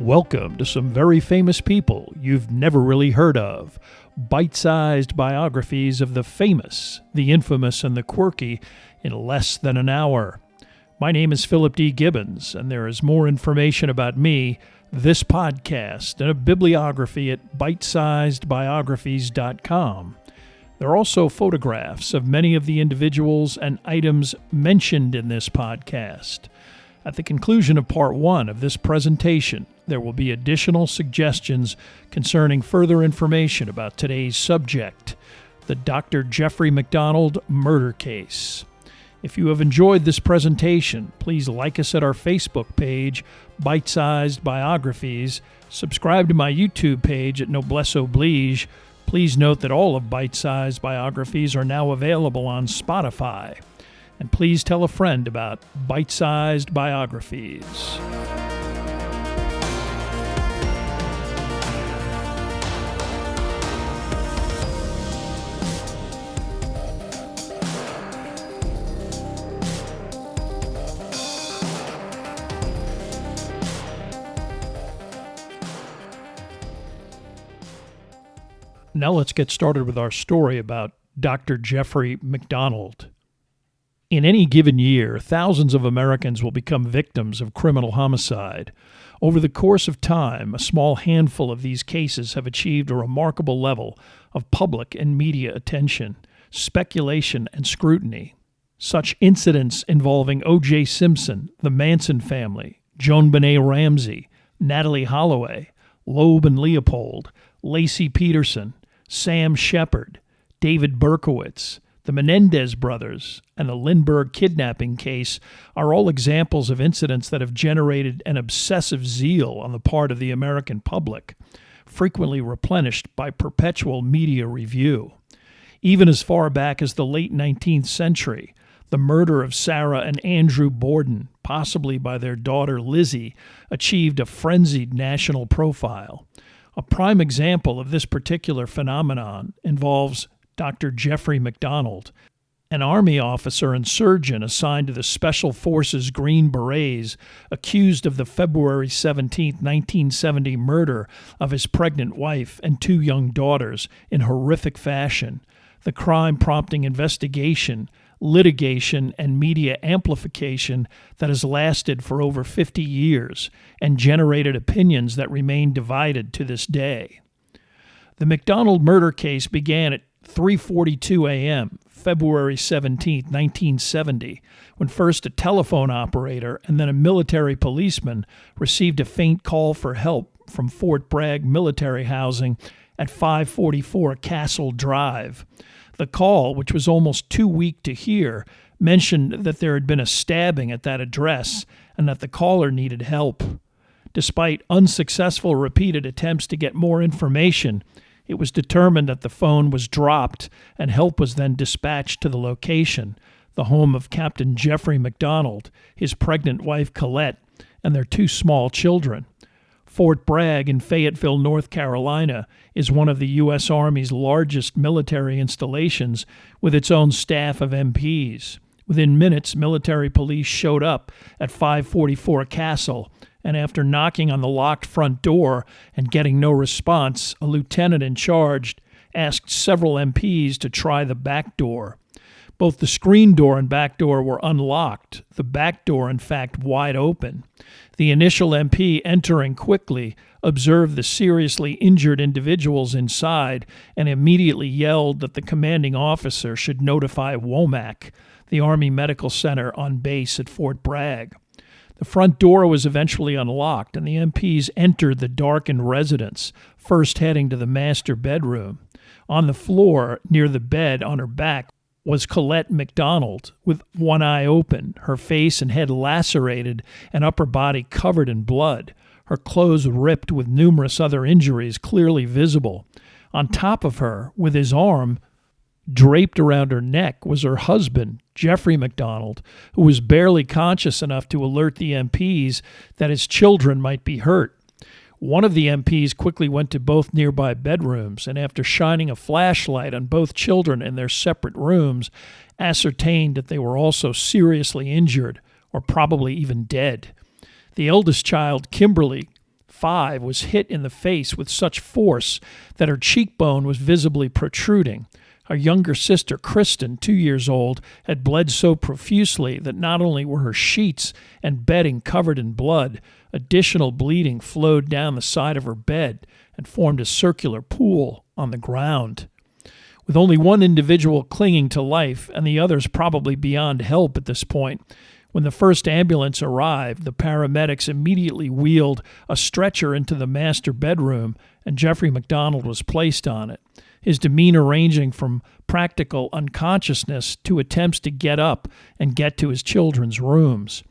Welcome to some very famous people you've never really heard of. Bite-sized biographies of the famous, the infamous, and the quirky in less than an hour. My name is Philip D. Gibbons, and there is more information about me, this podcast, and a bibliography at bitesizedbiographies.com. There are also photographs of many of the individuals and items mentioned in this podcast. At the conclusion of Part 1 of this presentation, there will be additional suggestions concerning further information about today's subject, the Dr. Jeffrey Macdonald murder case. If you have enjoyed this presentation, please like us at our Facebook page, Bite-Sized Biographies, subscribe to my YouTube page at Noblesse Oblige. Please note that all of Bite-Sized Biographies are now available on Spotify. And please tell a friend about Bite-Sized Biographies. Now let's get started with our story about Dr. Jeffrey Macdonald. In any given year, thousands of Americans will become victims of criminal homicide. Over the course of time, a small handful of these cases have achieved a remarkable level of public and media attention, speculation, and scrutiny. Such incidents involving O.J. Simpson, the Manson family, JonBenet Ramsey, Natalie Holloway, Loeb and Leopold, Lacey Peterson, Sam Shepard, David Berkowitz, the Menendez brothers, and the Lindbergh kidnapping case are all examples of incidents that have generated an obsessive zeal on the part of the American public, frequently replenished by perpetual media review. Even as far back as the late 19th century, the murder of Sarah and Andrew Borden, possibly by their daughter Lizzie, achieved a frenzied national profile. A prime example of this particular phenomenon involves Dr. Jeffrey Macdonald, an Army officer and surgeon assigned to the Special Forces Green Berets, accused of the February 17, 1970 murder of his pregnant wife and two young daughters in horrific fashion, the crime prompting investigation, litigation, and media amplification that has lasted for over 50 years and generated opinions that remain divided to this day. The Macdonald murder case began at 3:42 a.m., February 17, 1970, when first a telephone operator and then a military policeman received a faint call for help from Fort Bragg military housing at 544 Castle Drive. The call, which was almost too weak to hear, mentioned that there had been a stabbing at that address and that the caller needed help. Despite unsuccessful repeated attempts to get more information, it was determined that the phone was dropped and help was then dispatched to the location, the home of Captain Jeffrey Macdonald, his pregnant wife Colette, and their two small children. Fort Bragg in Fayetteville, North Carolina, is one of the U.S. Army's largest military installations with its own staff of MPs. Within minutes, military police showed up at 544 Castle, and after knocking on the locked front door and getting no response, a lieutenant in charge asked several MPs to try the back door. Both the screen door and back door were unlocked, the back door, in fact, wide open. The initial MP, entering quickly, observed the seriously injured individuals inside and immediately yelled that the commanding officer should notify WOMAC, the Army Medical Center on base at Fort Bragg. The front door was eventually unlocked, and the MPs entered the darkened residence, first heading to the master bedroom. On the floor, near the bed on her back, was Colette Macdonald, with one eye open, her face and head lacerated, and upper body covered in blood, her clothes ripped with numerous other injuries clearly visible. On top of her, with his arm draped around her neck, was her husband, Jeffrey Macdonald, who was barely conscious enough to alert the MPs that his children might be hurt. One of the MPs quickly went to both nearby bedrooms and, after shining a flashlight on both children in their separate rooms, ascertained that they were also seriously injured or probably even dead. The eldest child, Kimberly, 5, was hit in the face with such force that her cheekbone was visibly protruding. Her younger sister, Kristen, 2 years old, had bled so profusely that not only were her sheets and bedding covered in blood, additional bleeding flowed down the side of her bed and formed a circular pool on the ground. With only one individual clinging to life and the others probably beyond help at this point, when the first ambulance arrived, the paramedics immediately wheeled a stretcher into the master bedroom, and Jeffrey Macdonald was placed on it, his demeanor ranging from practical unconsciousness to attempts to get up and get to his children's rooms.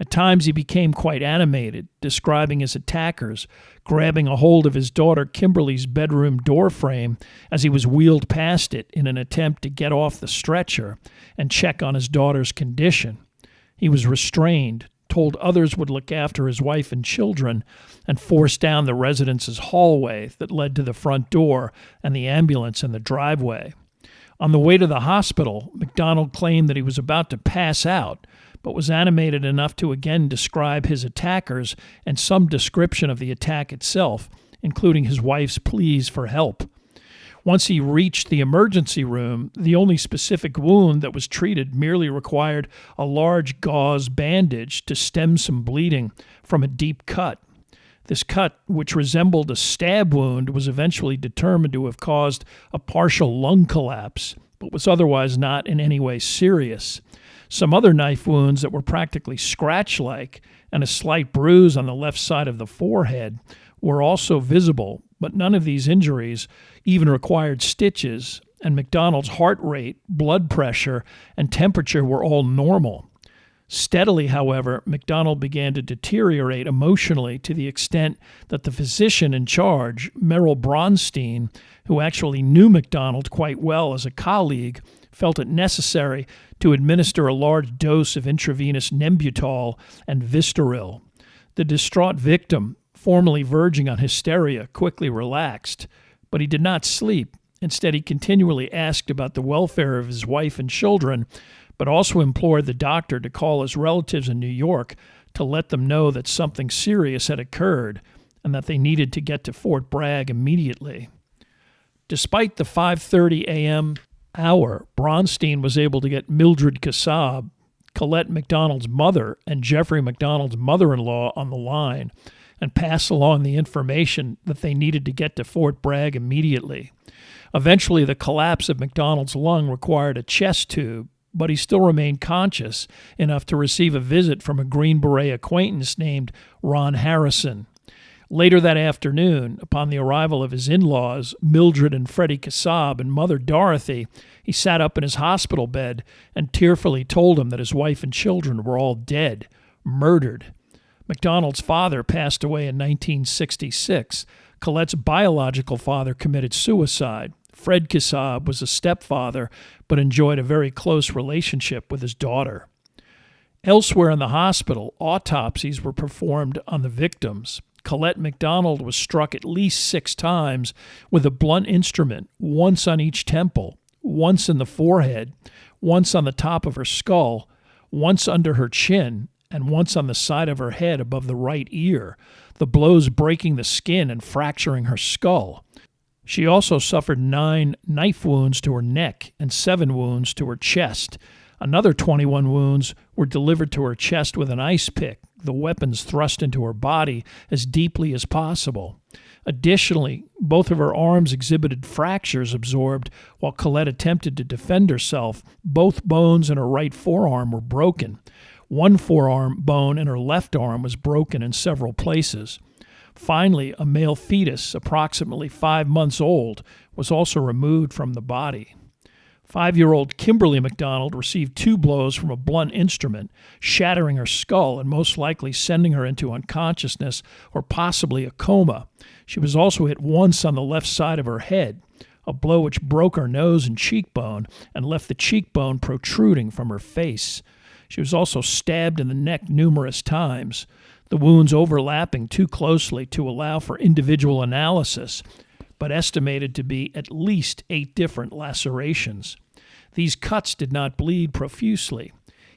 At times he became quite animated, describing his attackers, grabbing a hold of his daughter Kimberly's bedroom door frame as he was wheeled past it in an attempt to get off the stretcher and check on his daughter's condition. He was restrained, told others would look after his wife and children, and forced down the residence's hallway that led to the front door and the ambulance in the driveway. On the way to the hospital, Macdonald claimed that he was about to pass out, but was animated enough to again describe his attackers and some description of the attack itself, including his wife's pleas for help. Once he reached the emergency room, the only specific wound that was treated merely required a large gauze bandage to stem some bleeding from a deep cut. This cut, which resembled a stab wound, was eventually determined to have caused a partial lung collapse, but was otherwise not in any way serious. Some other knife wounds that were practically scratch-like and a slight bruise on the left side of the forehead were also visible, but none of these injuries even required stitches, and Macdonald's heart rate, blood pressure, and temperature were all normal. Steadily, however, Macdonald began to deteriorate emotionally to the extent that the physician in charge, Merrill Bronstein, who actually knew Macdonald quite well as a colleague, felt it necessary to administer a large dose of intravenous Nembutal and Vistaril. The distraught victim, formerly verging on hysteria, quickly relaxed, but he did not sleep. Instead, he continually asked about the welfare of his wife and children, but also implored the doctor to call his relatives in New York to let them know that something serious had occurred and that they needed to get to Fort Bragg immediately. Despite the 5:30 a.m. hour, Bronstein was able to get Mildred Kassab, Colette Macdonald's mother, and Jeffrey Macdonald's mother-in-law on the line and pass along the information that they needed to get to Fort Bragg immediately. Eventually, the collapse of Macdonald's lung required a chest tube, but he still remained conscious enough to receive a visit from a Green Beret acquaintance named Ron Harrison. Later that afternoon, upon the arrival of his in-laws, Mildred and Freddie Kassab, and Mother Dorothy, he sat up in his hospital bed and tearfully told them that his wife and children were all dead, murdered. Macdonald's father passed away in 1966. Colette's biological father committed suicide. Fred Kassab was a stepfather, but enjoyed a very close relationship with his daughter. Elsewhere in the hospital, autopsies were performed on the victims. Colette Macdonald was struck at least 6 times with a blunt instrument, once on each temple, once in the forehead, once on the top of her skull, once under her chin, and once on the side of her head above the right ear, the blows breaking the skin and fracturing her skull. She also suffered 9 knife wounds to her neck and 7 wounds to her chest. Another 21 wounds were delivered to her chest with an ice pick, the weapons thrust into her body as deeply as possible. Additionally, both of her arms exhibited fractures absorbed while Colette attempted to defend herself. Both bones in her right forearm were broken. One forearm bone in her left arm was broken in several places. Finally, a male fetus, approximately 5 months old, was also removed from the body. 5-year-old Kimberly Macdonald received 2 blows from a blunt instrument, shattering her skull and most likely sending her into unconsciousness or possibly a coma. She was also hit once on the left side of her head, a blow which broke her nose and cheekbone and left the cheekbone protruding from her face. She was also stabbed in the neck numerous times, the wounds overlapping too closely to allow for individual analysis, but estimated to be at least 8 different lacerations. These cuts did not bleed profusely,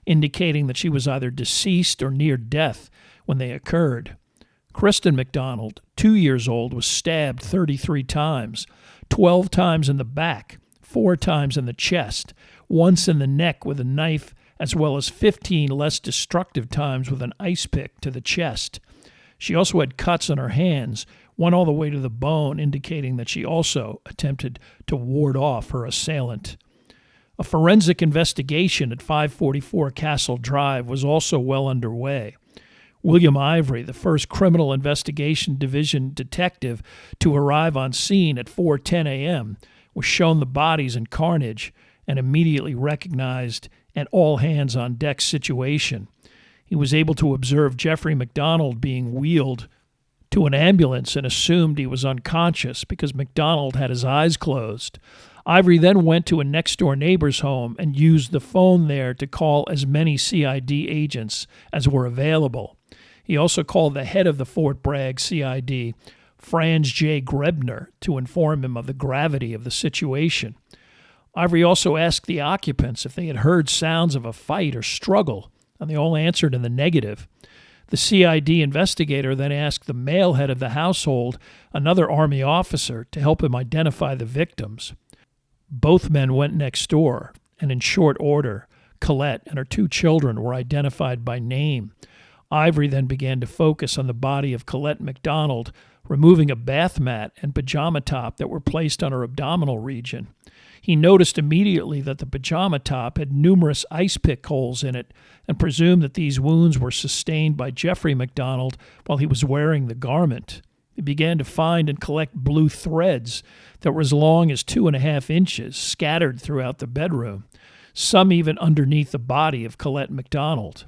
indicating that she was either deceased or near death when they occurred. Kristen Macdonald, 2 years old, was stabbed 33 times, 12 times in the back, 4 times in the chest, once in the neck with a knife, as well as 15 less destructive times with an ice pick to the chest. She also had cuts on her hands, one all the way to the bone, indicating that she also attempted to ward off her assailant. A forensic investigation at 544 Castle Drive was also well underway. William Ivory, the first Criminal Investigation Division detective to arrive on scene at 4:10 a.m., was shown the bodies and carnage and immediately recognized an all-hands-on-deck situation. He was able to observe Jeffrey Macdonald being wheeled to an ambulance and assumed he was unconscious because Macdonald had his eyes closed. Ivory then went to a next-door neighbor's home and used the phone there to call as many CID agents as were available. He also called the head of the Fort Bragg CID, Franz J. Grebner, to inform him of the gravity of the situation. Ivory also asked the occupants if they had heard sounds of a fight or struggle, and they all answered in the negative. The CID investigator then asked the male head of the household, another Army officer, to help him identify the victims. Both men went next door, and in short order, Colette and her 2 children were identified by name. Ivory then began to focus on the body of Colette Macdonald, removing a bath mat and pajama top that were placed on her abdominal region. He noticed immediately that the pajama top had numerous ice pick holes in it and presumed that these wounds were sustained by Jeffrey Macdonald while he was wearing the garment. He began to find and collect blue threads that were as long as 2.5 inches scattered throughout the bedroom, some even underneath the body of Colette Macdonald.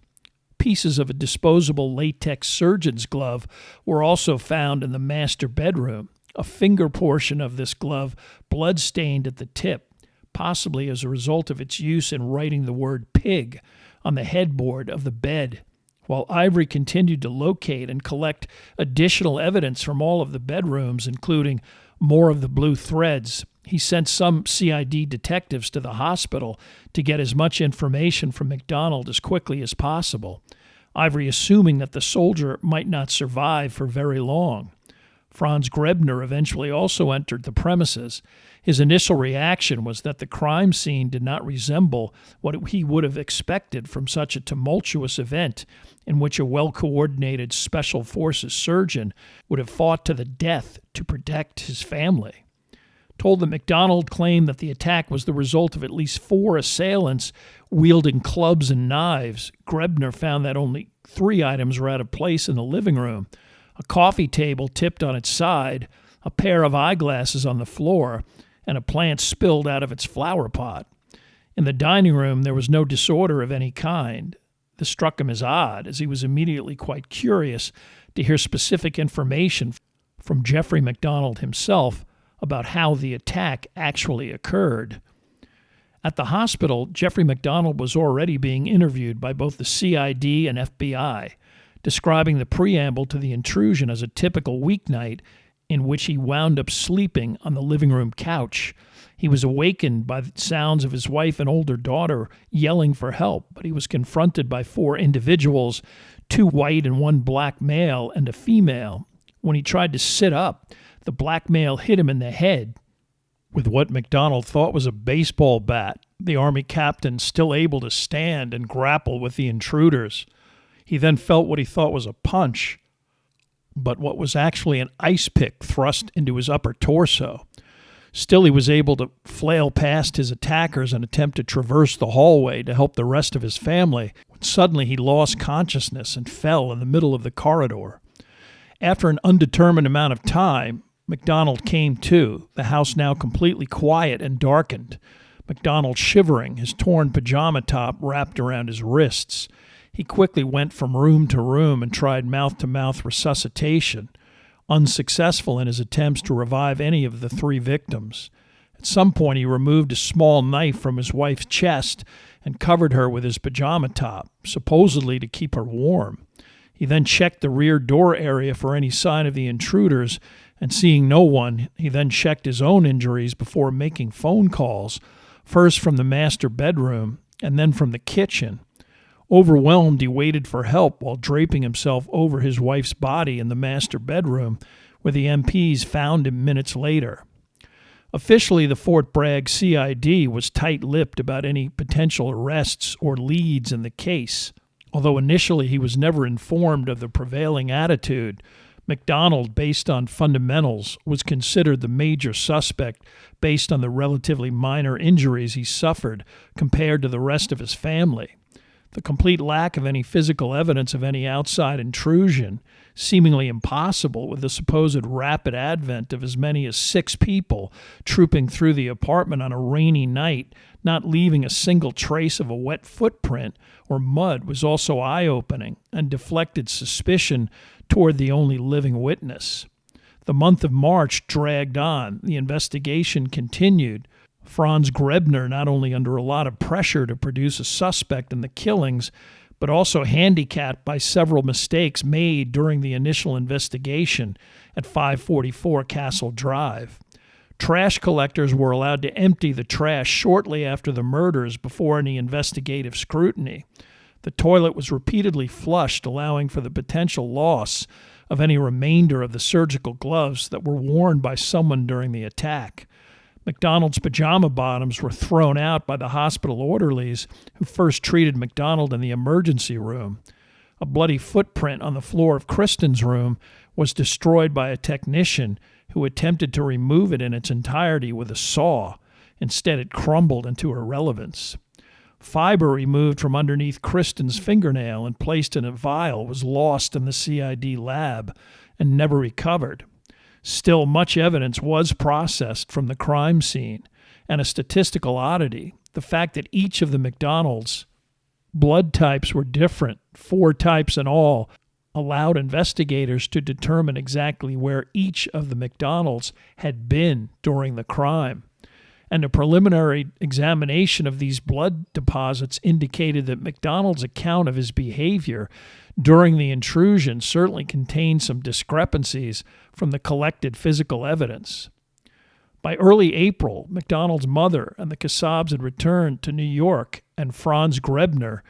Pieces of a disposable latex surgeon's glove were also found in the master bedroom, a finger portion of this glove blood-stained at the tip, possibly as a result of its use in writing the word pig on the headboard of the bed. While Ivory continued to locate and collect additional evidence from all of the bedrooms, including more of the blue threads, he sent some CID detectives to the hospital to get as much information from Macdonald as quickly as possible, Ivory assuming that the soldier might not survive for very long. Franz Grebner eventually also entered the premises. His initial reaction was that the crime scene did not resemble what he would have expected from such a tumultuous event in which a well-coordinated Special Forces surgeon would have fought to the death to protect his family. Told that Macdonald claimed that the attack was the result of at least 4 assailants wielding clubs and knives, Grebner found that only 3 items were out of place in the living room: a coffee table tipped on its side, a pair of eyeglasses on the floor, and a plant spilled out of its flower pot. In the dining room, there was no disorder of any kind. This struck him as odd, as he was immediately quite curious to hear specific information from Jeffrey Macdonald himself about how the attack actually occurred. At the hospital, Jeffrey Macdonald was already being interviewed by both the CID and FBI, describing the preamble to the intrusion as a typical weeknight in which he wound up sleeping on the living room couch. He was awakened by the sounds of his wife and older daughter yelling for help, but he was confronted by 4 individuals, 2 white and 1 black male and a female. When he tried to sit up, the black male hit him in the head with what Macdonald thought was a baseball bat, the Army captain still able to stand and grapple with the intruders. He then felt what he thought was a punch, but what was actually an ice pick thrust into his upper torso. Still, he was able to flail past his attackers and attempt to traverse the hallway to help the rest of his family, when suddenly he lost consciousness and fell in the middle of the corridor. After an undetermined amount of time, Macdonald came to, the house now completely quiet and darkened. Macdonald shivering, his torn pajama top wrapped around his wrists. He quickly went from room to room and tried mouth-to-mouth resuscitation, unsuccessful in his attempts to revive any of the 3 victims. At some point, he removed a small knife from his wife's chest and covered her with his pajama top, supposedly to keep her warm. He then checked the rear door area for any sign of the intruders, and seeing no one, he then checked his own injuries before making phone calls, first from the master bedroom and then from the kitchen. Overwhelmed, he waited for help while draping himself over his wife's body in the master bedroom, where the MPs found him minutes later. Officially, the Fort Bragg CID was tight-lipped about any potential arrests or leads in the case. Although initially he was never informed of the prevailing attitude, Macdonald, based on fundamentals, was considered the major suspect based on the relatively minor injuries he suffered compared to the rest of his family. The complete lack of any physical evidence of any outside intrusion, seemingly impossible with the supposed rapid advent of as many as 6 people trooping through the apartment on a rainy night, not leaving a single trace of a wet footprint or mud, was also eye-opening and deflected suspicion toward the only living witness. The month of March dragged on. The investigation continued. Franz Grebner not only under a lot of pressure to produce a suspect in the killings, but also handicapped by several mistakes made during the initial investigation at 544 Castle Drive. Trash collectors were allowed to empty the trash shortly after the murders before any investigative scrutiny. The toilet was repeatedly flushed, allowing for the potential loss of any remainder of the surgical gloves that were worn by someone during the attack. Macdonald's pajama bottoms were thrown out by the hospital orderlies who first treated Macdonald in the emergency room. A bloody footprint on the floor of Kristen's room was destroyed by a technician who attempted to remove it in its entirety with a saw. Instead, it crumbled into irrelevance. Fiber removed from underneath Kristen's fingernail and placed in a vial was lost in the CID lab and never recovered. Still, much evidence was processed from the crime scene, and a statistical oddity, the fact that each of the Macdonalds' blood types were different, 4 types in all, allowed investigators to determine exactly where each of the Macdonalds had been during the crime. And a preliminary examination of these blood deposits indicated that Macdonald's account of his behavior during the intrusion certainly contained some discrepancies from the collected physical evidence. By early April, Macdonald's mother and the Kassabs had returned to New York, and Franz Grebner,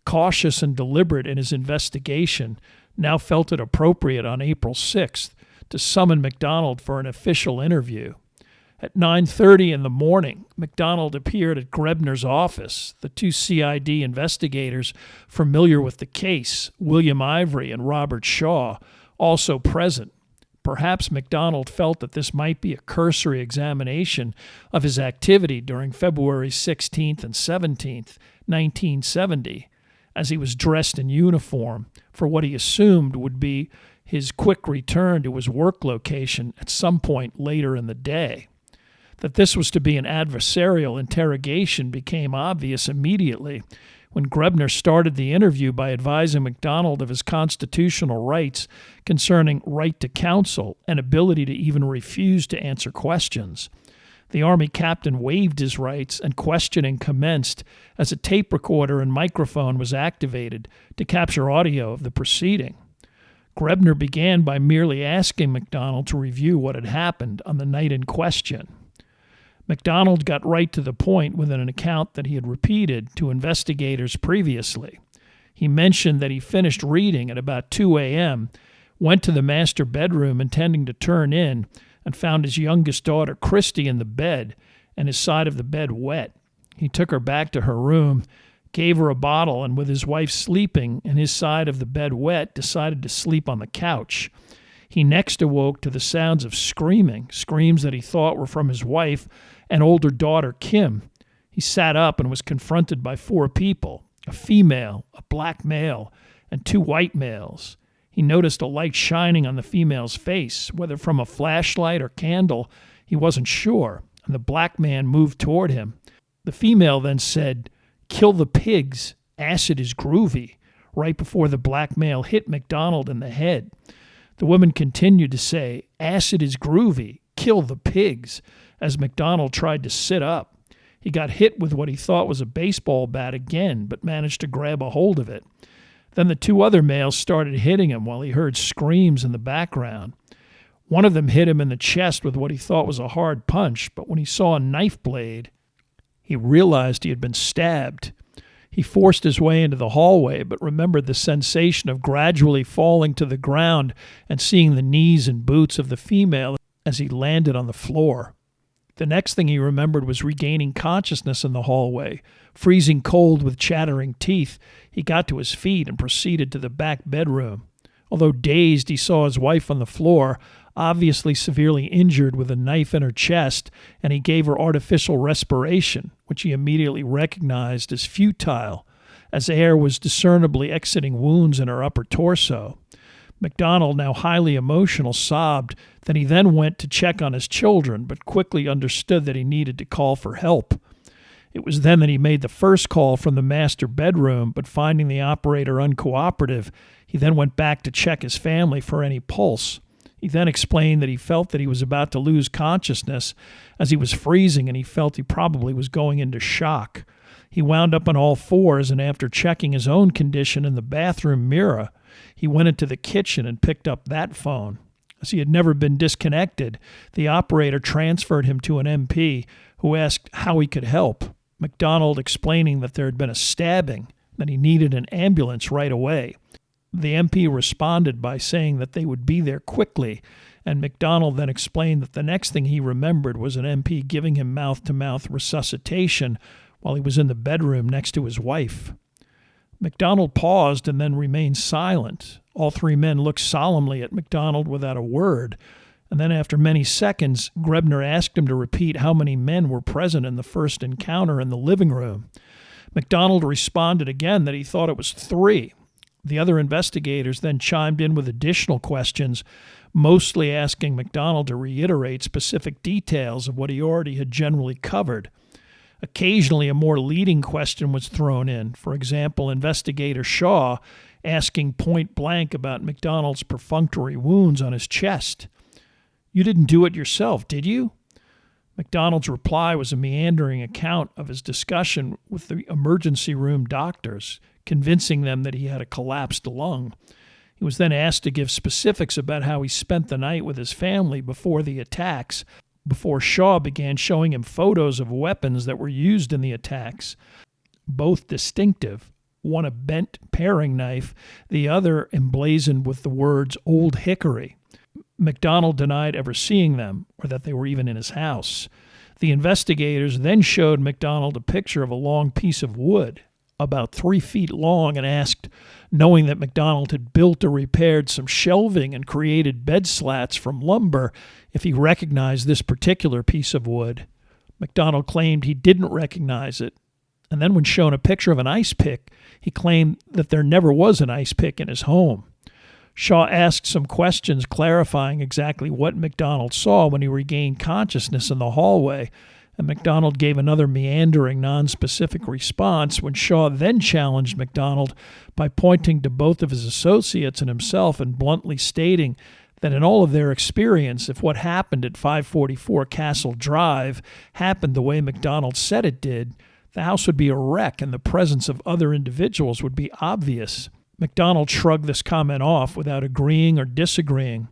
cautious and deliberate in his investigation, now felt it appropriate on April 6th to summon Macdonald for an official interview. At 9:30 in the morning, Macdonald appeared at Grebner's office. The 2 CID investigators familiar with the case, William Ivory and Robert Shaw, also present. Perhaps Macdonald felt that this might be a cursory examination of his activity during February 16th and 17th, 1970, as he was dressed in uniform for what he assumed would be his quick return to his work location at some point later in the day. That this was to be an adversarial interrogation became obvious immediately when Grebner started the interview by advising Macdonald of his constitutional rights concerning right to counsel and ability to even refuse to answer questions. The Army captain waived his rights, and questioning commenced as a tape recorder and microphone was activated to capture audio of the proceeding. Grebner began by merely asking Macdonald to review what had happened on the night in question. Macdonald got right to the point with an account that he had repeated to investigators previously. He mentioned that he finished reading at about 2 a.m., went to the master bedroom intending to turn in, and found his youngest daughter, Christy, in the bed and his side of the bed wet. He took her back to her room, gave her a bottle, and with his wife sleeping and his side of the bed wet, decided to sleep on the couch. He next awoke to the sounds of screaming, screams that he thought were from his wife and older daughter, Kim. He sat up and was confronted by 4 people, a female, a black male, and 2 white males. He noticed a light shining on the female's face, whether from a flashlight or candle, he wasn't sure, and the black man moved toward him. The female then said, "Kill the pigs, acid is groovy," right before the black male hit Macdonald in the head. The woman continued to say, "Acid is groovy, kill the pigs," as Macdonald tried to sit up. He got hit with what he thought was a baseball bat again, but managed to grab a hold of it. Then the 2 other males started hitting him while he heard screams in the background. One of them hit him in the chest with what he thought was a hard punch, but when he saw a knife blade, he realized he had been stabbed. He forced his way into the hallway, but remembered the sensation of gradually falling to the ground and seeing the knees and boots of the female as he landed on the floor. The next thing he remembered was regaining consciousness in the hallway. Freezing cold with chattering teeth, he got to his feet and proceeded to the back bedroom. Although dazed, he saw his wife on the floor, obviously severely injured with a knife in her chest, and he gave her artificial respiration, which he immediately recognized as futile, as air was discernibly exiting wounds in her upper torso. Macdonald, now highly emotional, sobbed that he then went to check on his children, but quickly understood that he needed to call for help. It was then that he made the first call from the master bedroom, but finding the operator uncooperative, he then went back to check his family for any pulse. He then explained that he felt that he was about to lose consciousness as he was freezing, and he felt he probably was going into shock. He wound up on all fours, and after checking his own condition in the bathroom mirror, he went into the kitchen and picked up that phone. As he had never been disconnected, the operator transferred him to an MP who asked how he could help. Macdonald explaining that there had been a stabbing, that he needed an ambulance right away. The MP responded by saying that they would be there quickly, and Macdonald then explained that the next thing he remembered was an MP giving him mouth-to-mouth resuscitation while he was in the bedroom next to his wife. Macdonald paused and then remained silent. All three men looked solemnly at Macdonald without a word, and then after many seconds, Grebner asked him to repeat how many men were present in the first encounter in the living room. Macdonald responded again that he thought it was 3. The other investigators then chimed in with additional questions, mostly asking Macdonald to reiterate specific details of what he already had generally covered. Occasionally, a more leading question was thrown in. For example, investigator Shaw asking point blank about Macdonald's perfunctory wounds on his chest. "You didn't do it yourself, did you?" Macdonald's reply was a meandering account of his discussion with the emergency room doctors, convincing them that he had a collapsed lung. He was then asked to give specifics about how he spent the night with his family before the attacks, before Shaw began showing him photos of weapons that were used in the attacks, both distinctive, one a bent paring knife, the other emblazoned with the words "Old Hickory." Macdonald denied ever seeing them, or that they were even in his house. The investigators then showed Macdonald a picture of a long piece of wood, about 3 feet long, and asked, knowing that Macdonald had built or repaired some shelving and created bed slats from lumber, if he recognized this particular piece of wood. Macdonald claimed he didn't recognize it, and then when shown a picture of an ice pick, he claimed that there never was an ice pick in his home. Shaw asked some questions clarifying exactly what Macdonald saw when he regained consciousness in the hallway, and Macdonald gave another meandering, non-specific response when Shaw then challenged Macdonald by pointing to both of his associates and himself and bluntly stating that in all of their experience, if what happened at 544 Castle Drive happened the way Macdonald said it did, the house would be a wreck and the presence of other individuals would be obvious. Macdonald shrugged this comment off without agreeing or disagreeing.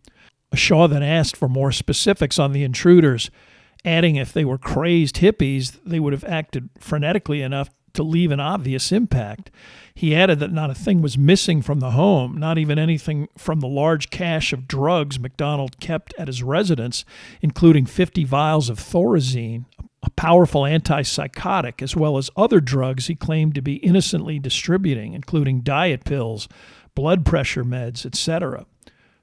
Shaw then asked for more specifics on the intruders, adding if they were crazed hippies, they would have acted frenetically enough to leave an obvious impact. He added that not a thing was missing from the home, not even anything from the large cache of drugs Macdonald kept at his residence, including 50 vials of Thorazine, a powerful antipsychotic, as well as other drugs he claimed to be innocently distributing, including diet pills, blood pressure meds, etc.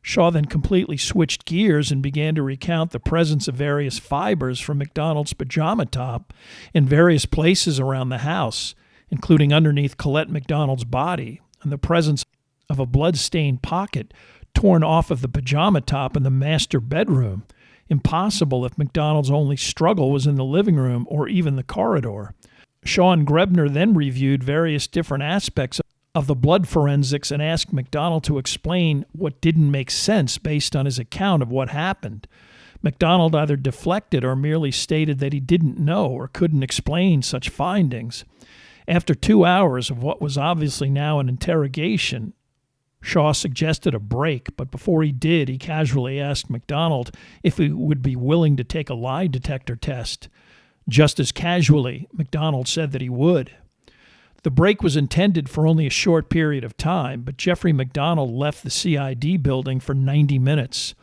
Shaw then completely switched gears and began to recount the presence of various fibers from Macdonald's pajama top in various places around the house, including underneath Colette Macdonald's body, and the presence of a blood-stained pocket torn off of the pajama top in the master bedroom. Impossible if Macdonald's only struggle was in the living room or even the corridor. Shaw and Grebner then reviewed various different aspects of the blood forensics and asked Macdonald to explain what didn't make sense based on his account of what happened. Macdonald either deflected or merely stated that he didn't know or couldn't explain such findings. After 2 hours of what was obviously now an interrogation, Shaw suggested a break, but before he did, he casually asked Macdonald if he would be willing to take a lie detector test. Just as casually, Macdonald said that he would. The break was intended for only a short period of time, but Jeffrey Macdonald left the CID building for 90 minutes.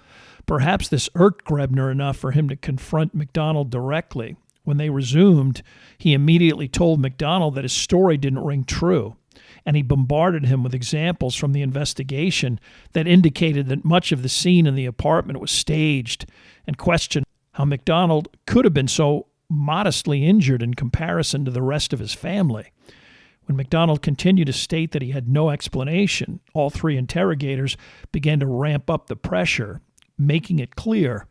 Perhaps this irked Grebner enough for him to confront Macdonald directly. When they resumed, he immediately told Macdonald that his story didn't ring true, and he bombarded him with examples from the investigation that indicated that much of the scene in the apartment was staged, and questioned how Macdonald could have been so modestly injured in comparison to the rest of his family. When Macdonald continued to state that he had no explanation, all three interrogators began to ramp up the pressure, making it clear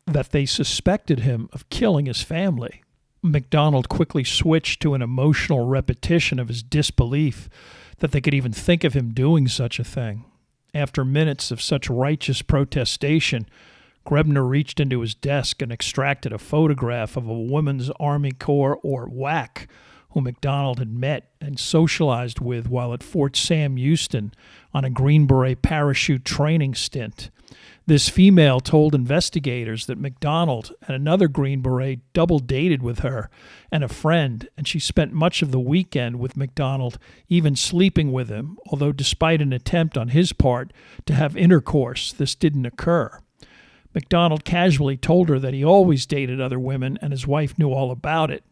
that they suspected him of killing his family. Macdonald quickly switched to an emotional repetition of his disbelief that they could even think of him doing such a thing. After minutes of such righteous protestation, Grebner reached into his desk and extracted a photograph of a Women's Army Corps, or WAC, who Macdonald had met and socialized with while at Fort Sam Houston on a Green Beret parachute training stint. This female told investigators that Macdonald and another Green Beret double-dated with her and a friend, and she spent much of the weekend with Macdonald, even sleeping with him, although despite an attempt on his part to have intercourse, this didn't occur. Macdonald casually told her that he always dated other women and his wife knew all about it.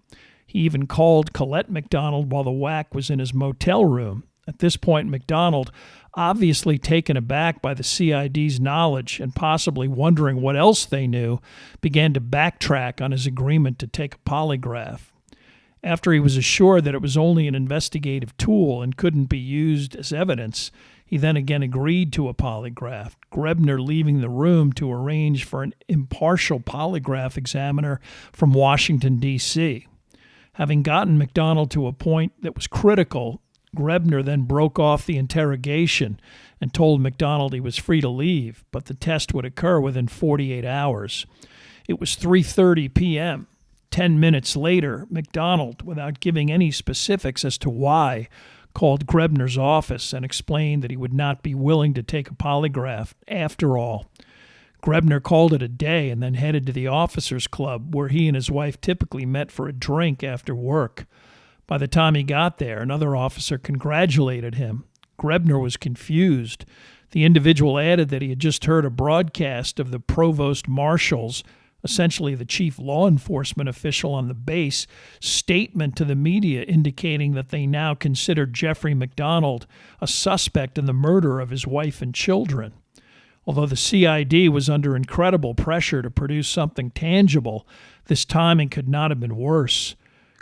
He even called Colette Macdonald while the WAC was in his motel room. At this point, Macdonald, obviously taken aback by the CID's knowledge and possibly wondering what else they knew, began to backtrack on his agreement to take a polygraph. After he was assured that it was only an investigative tool and couldn't be used as evidence, he then again agreed to a polygraph, Grebner leaving the room to arrange for an impartial polygraph examiner from Washington, D.C. Having gotten Macdonald to a point that was critical, Grebner then broke off the interrogation and told Macdonald he was free to leave, but the test would occur within 48 hours. It was 3:30 p.m. 10 minutes later, Macdonald, without giving any specifics as to why, called Grebner's office and explained that he would not be willing to take a polygraph after all. Grebner called it a day and then headed to the officers' club where he and his wife typically met for a drink after work. By the time he got there, another officer congratulated him. Grebner was confused. The individual added that he had just heard a broadcast of the provost marshal's, essentially the chief law enforcement official on the base, statement to the media indicating that they now considered Jeffrey Macdonald a suspect in the murder of his wife and children. Although the CID was under incredible pressure to produce something tangible, this timing could not have been worse.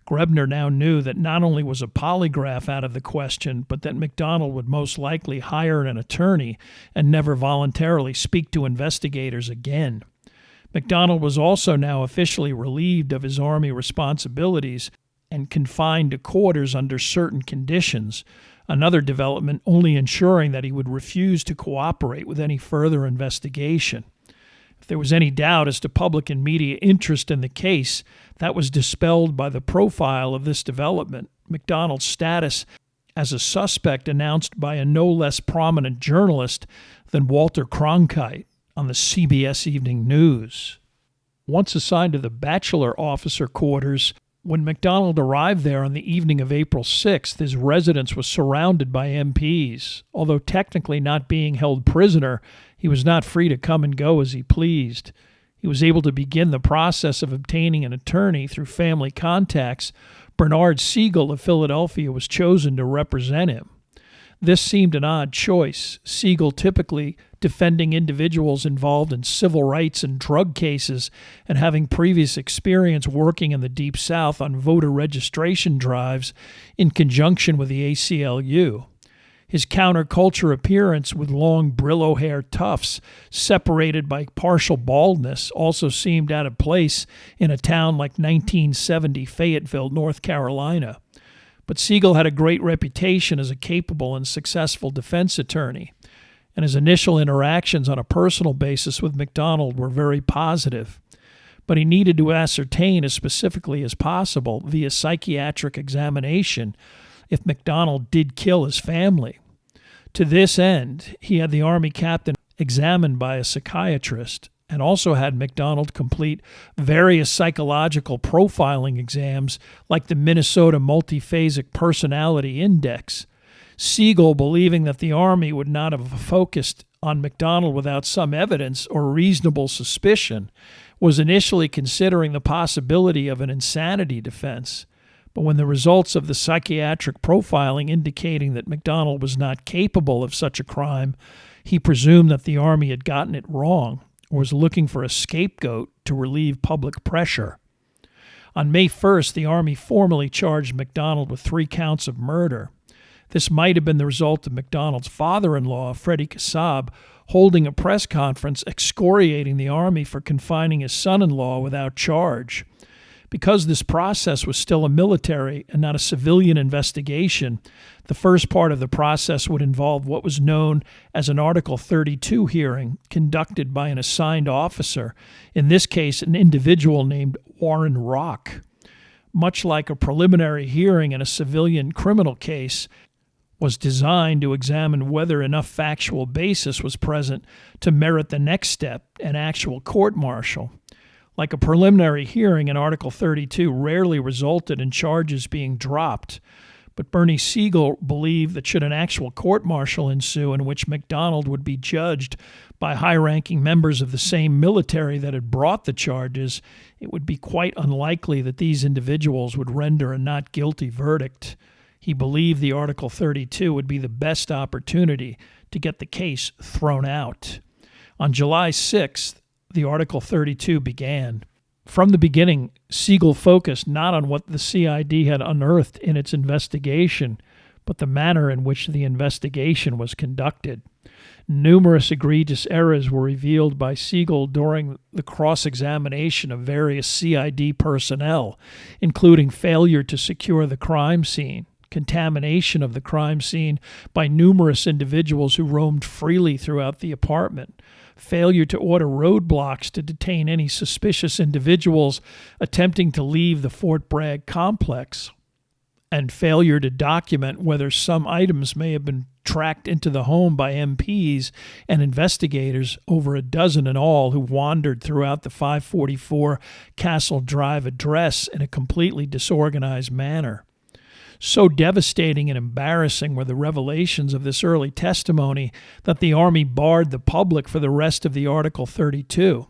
Grebner now knew that not only was a polygraph out of the question, but that Macdonald would most likely hire an attorney and never voluntarily speak to investigators again. Macdonald was also now officially relieved of his Army responsibilities and confined to quarters under certain conditions, another development only ensuring that he would refuse to cooperate with any further investigation. If there was any doubt as to public and media interest in the case, that was dispelled by the profile of this development, Macdonald's status as a suspect announced by a no less prominent journalist than Walter Cronkite on the CBS Evening News. Once assigned to the bachelor officer quarters, when Macdonald arrived there on the evening of April 6th, his residence was surrounded by MPs. Although technically not being held prisoner, he was not free to come and go as he pleased. He was able to begin the process of obtaining an attorney through family contacts. Bernard Siegel of Philadelphia was chosen to represent him. This seemed an odd choice, Siegel typically defending individuals involved in civil rights and drug cases and having previous experience working in the Deep South on voter registration drives in conjunction with the ACLU. His counterculture appearance with long Brillo hair tufts separated by partial baldness also seemed out of place in a town like 1970 Fayetteville, North Carolina. But Siegel had a great reputation as a capable and successful defense attorney, and his initial interactions on a personal basis with Macdonald were very positive. But he needed to ascertain as specifically as possible via psychiatric examination if Macdonald did kill his family. To this end, he had the Army captain examined by a psychiatrist. and also had Macdonald complete various psychological profiling exams like the Minnesota Multiphasic Personality Index. Siegel, believing that the Army would not have focused on Macdonald without some evidence or reasonable suspicion, was initially considering the possibility of an insanity defense. But when the results of the psychiatric profiling indicating that Macdonald was not capable of such a crime, he presumed that the Army had gotten it wrong or was looking for a scapegoat to relieve public pressure. On May 1st, the Army formally charged Macdonald with 3 counts of murder. This might have been the result of Macdonald's father-in-law, Freddie Kassab, holding a press conference excoriating the Army for confining his son-in-law without charge. Because this process was still a military and not a civilian investigation, the first part of the process would involve what was known as an Article 32 hearing conducted by an assigned officer, in this case an individual named Warren Rock. Much like a preliminary hearing in a civilian criminal case, was designed to examine whether enough factual basis was present to merit the next step, an actual court-martial. Like a preliminary hearing in Article 32 rarely resulted in charges being dropped, but Bernie Siegel believed that should an actual court-martial ensue in which Macdonald would be judged by high-ranking members of the same military that had brought the charges, it would be quite unlikely that these individuals would render a not guilty verdict. He believed the Article 32 would be the best opportunity to get the case thrown out. On July 6th, the Article 32 began. From the beginning, Siegel focused not on what the CID had unearthed in its investigation, but the manner in which the investigation was conducted. Numerous egregious errors were revealed by Siegel during the cross-examination of various CID personnel, including failure to secure the crime scene, contamination of the crime scene by numerous individuals who roamed freely throughout the apartment, failure to order roadblocks to detain any suspicious individuals attempting to leave the Fort Bragg complex, and failure to document whether some items may have been tracked into the home by MPs and investigators, over a dozen in all, who wandered throughout the 544 Castle Drive address in a completely disorganized manner. So devastating and embarrassing were the revelations of this early testimony that the Army barred the public for the rest of the Article 32.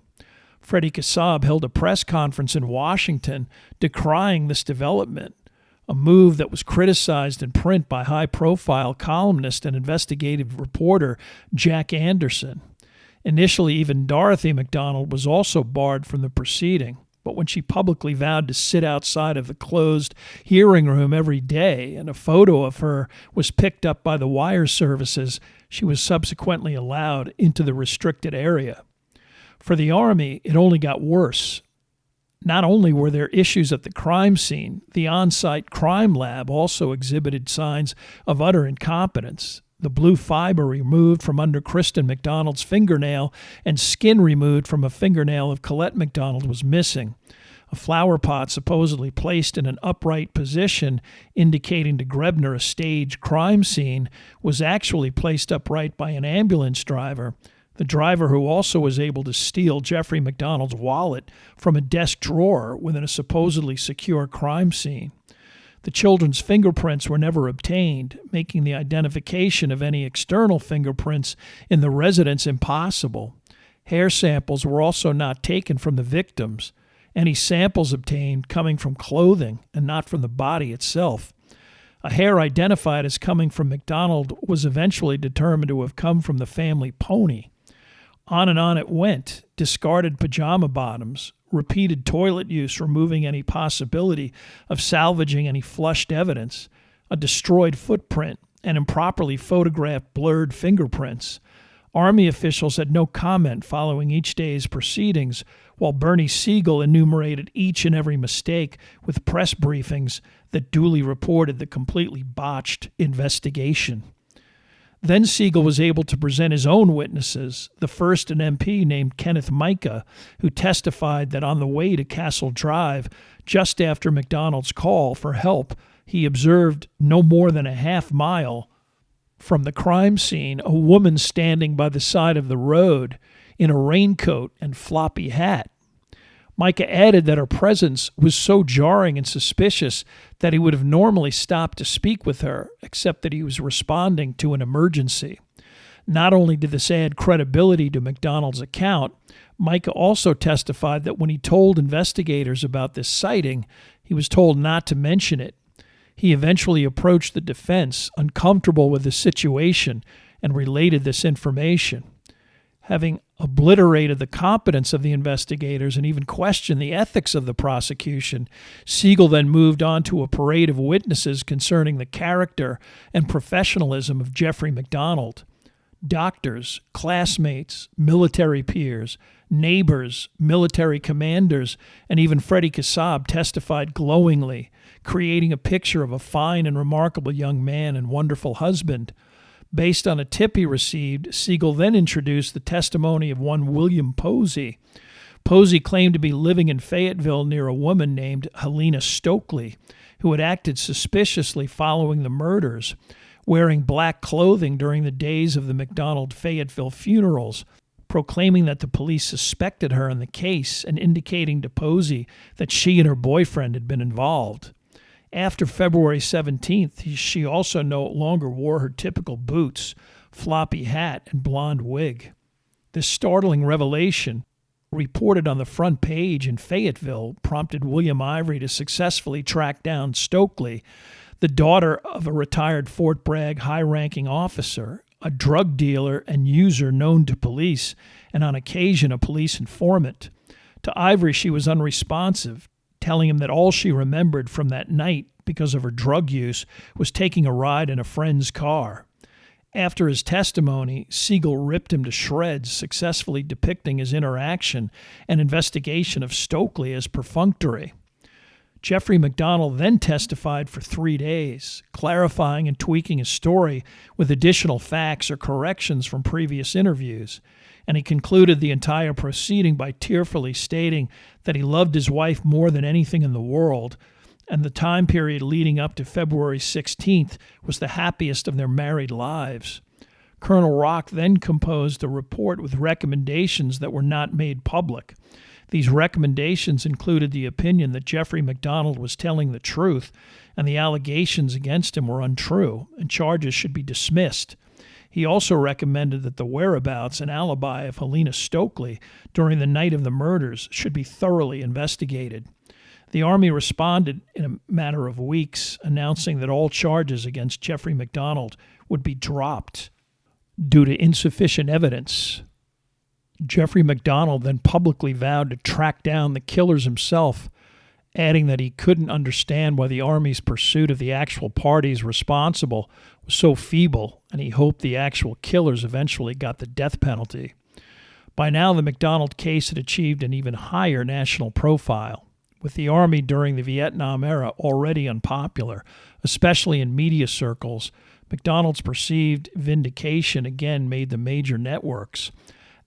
Freddie Kassab held a press conference in Washington decrying this development, a move that was criticized in print by high-profile columnist and investigative reporter Jack Anderson. Initially, even Dorothy Macdonald was also barred from the proceeding. But when she publicly vowed to sit outside of the closed hearing room every day and a photo of her was picked up by the wire services, she was subsequently allowed into the restricted area. For the Army, it only got worse. Not only were there issues at the crime scene, the on-site crime lab also exhibited signs of utter incompetence. The blue fiber removed from under Kristen Macdonald's fingernail and skin removed from a fingernail of Colette Macdonald was missing. A flower pot supposedly placed in an upright position, indicating to Grebner a staged crime scene, was actually placed upright by an ambulance driver, the driver who also was able to steal Jeffrey Macdonald's wallet from a desk drawer within a supposedly secure crime scene. The children's fingerprints were never obtained, making the identification of any external fingerprints in the residence impossible. Hair samples were also not taken from the victims, any samples obtained coming from clothing and not from the body itself. A hair identified as coming from Macdonald was eventually determined to have come from the family pony. On and on it went, discarded pajama bottoms, repeated toilet use removing any possibility of salvaging any flushed evidence, a destroyed footprint, and improperly photographed blurred fingerprints. Army officials had no comment following each day's proceedings, while Bernie Siegel enumerated each and every mistake with press briefings that duly reported the completely botched investigation. Then Siegel was able to present his own witnesses, the first an MP named Kenneth Micah, who testified that on the way to Castle Drive, just after Macdonald's call for help, he observed no more than a half mile from the crime scene a woman standing by the side of the road. in a raincoat and floppy hat. Micah added that her presence was so jarring and suspicious that he would have normally stopped to speak with her, except that he was responding to an emergency. Not only did this add credibility to Macdonald's account, Micah also testified that when he told investigators about this sighting, he was told not to mention it. He eventually approached the defense, uncomfortable with the situation, and related this information. Having obliterated the competence of the investigators and even questioned the ethics of the prosecution, Siegel then moved on to a parade of witnesses concerning the character and professionalism of Jeffrey Macdonald. Doctors, classmates, military peers, neighbors, military commanders, and even Freddie Kassab testified glowingly, creating a picture of a fine and remarkable young man and wonderful husband. Based on a tip he received, Siegel then introduced the testimony of one William Posey. Posey claimed to be living in Fayetteville near a woman named Helena Stokely, who had acted suspiciously following the murders, wearing black clothing during the days of the Macdonald Fayetteville funerals, proclaiming that the police suspected her in the case and indicating to Posey that she and her boyfriend had been involved. After February 17th, she also no longer wore her typical boots, floppy hat, and blonde wig. This startling revelation, reported on the front page in Fayetteville, prompted William Ivory to successfully track down Stokely, the daughter of a retired Fort Bragg high-ranking officer, a drug dealer and user known to police, and on occasion a police informant. To Ivory, she was unresponsive, telling him that all she remembered from that night because of her drug use was taking a ride in a friend's car. After his testimony, Siegel ripped him to shreds, successfully depicting his interaction and investigation of Stokely as perfunctory. Jeffrey Macdonald then testified for 3 days, clarifying and tweaking his story with additional facts or corrections from previous interviews, and he concluded the entire proceeding by tearfully stating that he loved his wife more than anything in the world, and the time period leading up to February 16th was the happiest of their married lives. Colonel Rock then composed a report with recommendations that were not made public. These recommendations included the opinion that Jeffrey Macdonald was telling the truth and the allegations against him were untrue and charges should be dismissed. He also recommended that the whereabouts and alibi of Helena Stokely during the night of the murders should be thoroughly investigated. The Army responded in a matter of weeks, announcing that all charges against Jeffrey Macdonald would be dropped due to insufficient evidence. Jeffrey Macdonald then publicly vowed to track down the killers himself, adding that he couldn't understand why the Army's pursuit of the actual parties responsible was so feeble, and he hoped the actual killers eventually got the death penalty. By now, the Macdonald case had achieved an even higher national profile, with the Army during the Vietnam era already unpopular, especially in media circles. Macdonald's perceived vindication again made the major networks.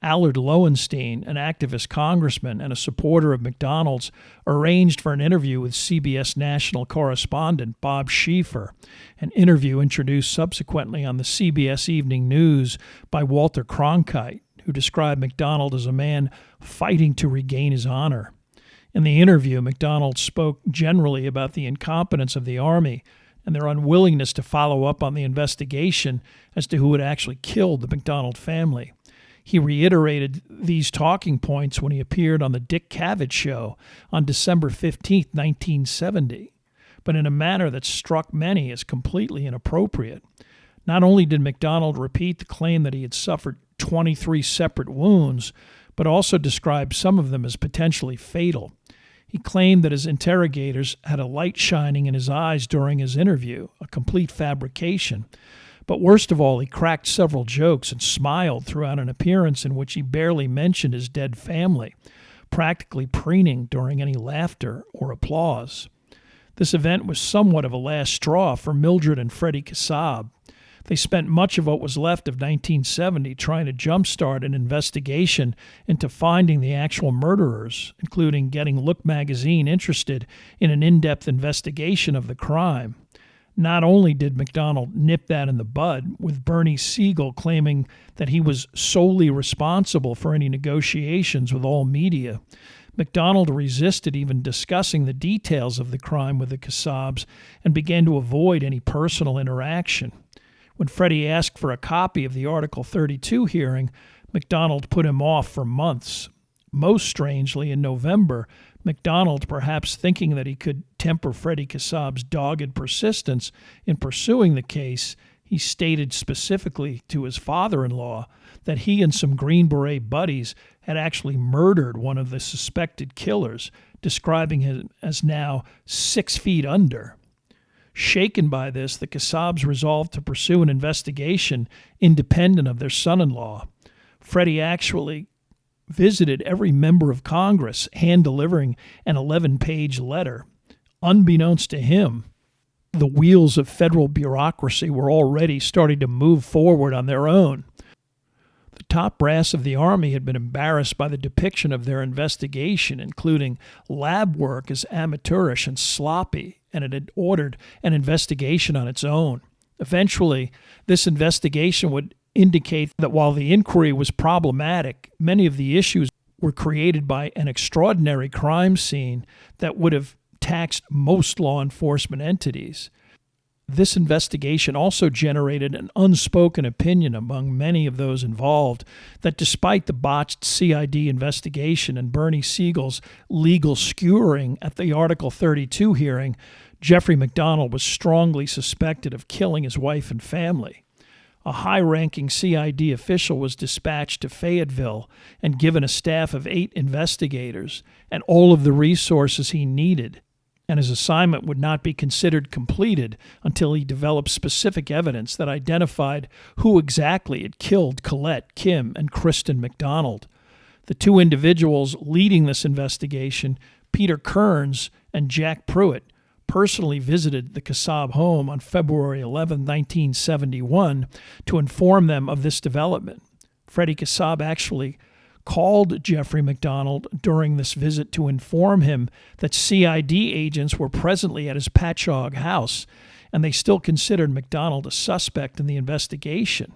Allard Lowenstein, an activist congressman and a supporter of Macdonald's, arranged for an interview with CBS national correspondent Bob Schieffer, an interview introduced subsequently on the CBS Evening News by Walter Cronkite, who described Macdonald as a man fighting to regain his honor. In the interview, Macdonald spoke generally about the incompetence of the Army and their unwillingness to follow up on the investigation as to who had actually killed the Macdonald family. He reiterated these talking points when he appeared on the Dick Cavett Show on December 15, 1970, but in a manner that struck many as completely inappropriate. Not only did Macdonald repeat the claim that he had suffered 23 separate wounds, but also described some of them as potentially fatal. He claimed that his interrogators had a light shining in his eyes during his interview, a complete fabrication. But worst of all, he cracked several jokes and smiled throughout an appearance in which he barely mentioned his dead family, practically preening during any laughter or applause. This event was somewhat of a last straw for Mildred and Freddie Kassab. They spent much of what was left of 1970 trying to jumpstart an investigation into finding the actual murderers, including getting Look magazine interested in an in-depth investigation of the crime. Not only did Macdonald nip that in the bud, with Bernie Siegel claiming that he was solely responsible for any negotiations with all media, Macdonald resisted even discussing the details of the crime with the Kassabs and began to avoid any personal interaction. When Freddie asked for a copy of the Article 32 hearing, Macdonald put him off for months. Most strangely, in November, Macdonald, perhaps thinking that he could temper Freddie Kassab's dogged persistence in pursuing the case, he stated specifically to his father-in-law that he and some Green Beret buddies had actually murdered one of the suspected killers, describing him as now 6 feet under. Shaken by this, the Kassabs resolved to pursue an investigation independent of their son-in-law. Freddie actually visited every member of Congress, hand-delivering an 11-page letter. Unbeknownst to him, the wheels of federal bureaucracy were already starting to move forward on their own. The top brass of the Army had been embarrassed by the depiction of their investigation, including lab work as amateurish and sloppy, and it had ordered an investigation on its own. Eventually, this investigation would indicate that while the inquiry was problematic, many of the issues were created by an extraordinary crime scene that would have taxed most law enforcement entities. This investigation also generated an unspoken opinion among many of those involved that despite the botched CID investigation and Bernie Siegel's legal skewering at the Article 32 hearing, Jeffrey Macdonald was strongly suspected of killing his wife and family. A high-ranking CID official was dispatched to Fayetteville and given a staff of 8 investigators and all of the resources he needed, and his assignment would not be considered completed until he developed specific evidence that identified who exactly had killed Colette, Kim, and Kristen Macdonald. The 2 individuals leading this investigation, Peter Kearns and Jack Pruitt, personally visited the Kassab home on February 11, 1971, to inform them of this development. Freddie Kassab actually called Jeffrey Macdonald during this visit to inform him that CID agents were presently at his Patchogue house, and they still considered Macdonald a suspect in the investigation.